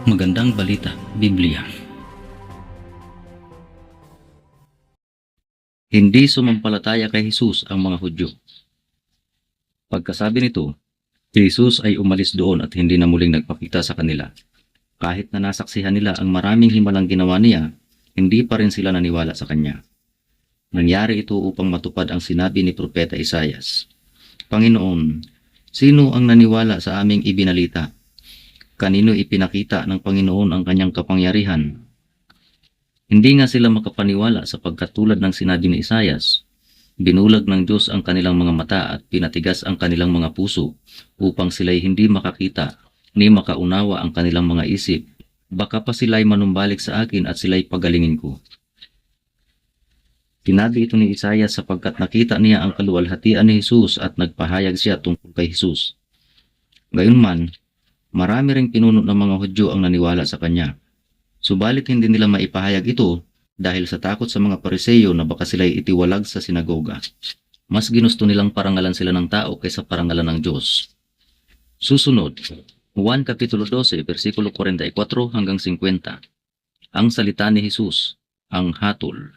Magandang balita, Biblia. Hindi sumampalataya kay Jesus ang mga Hudyo. Pagkasabi nito, si Jesus ay umalis doon at hindi na muling nagpakita sa kanila. Kahit na nasaksihan nila ang maraming himalang ginawa niya, hindi pa rin sila naniwala sa kanya. Nangyari ito upang matupad ang sinabi ni Propeta Isaias. Panginoon, sino ang naniwala sa aming ibinalita? Kanino ipinakita ng Panginoon ang kanyang kapangyarihan? Hindi nga sila makapaniwala sapagkat tulad ng sinabi ni Isaias, binulag ng Diyos ang kanilang mga mata at pinatigas ang kanilang mga puso upang sila'y hindi makakita ni makaunawa ang kanilang mga isip. Baka pa sila'y manumbalik sa akin at sila'y pagalingin ko. Sinabi ito ni Isaias sapagkat nakita niya ang kaluwalhatian ni Jesus at nagpahayag siya tungkol kay Jesus. Gayunman, marami ring pinuno ng mga Hudyo ang naniwala sa kanya. Subalit hindi nila maipahayag ito dahil sa takot sa mga Pariseyo na baka sila'y itiwalag sa sinagoga. Mas ginusto nilang parangalan sila ng tao kaysa parangalan ng Diyos. Susunod, Juan Kapitulo 12, versikulo 44 hanggang 50. Ang salita ni Jesus, ang hatol.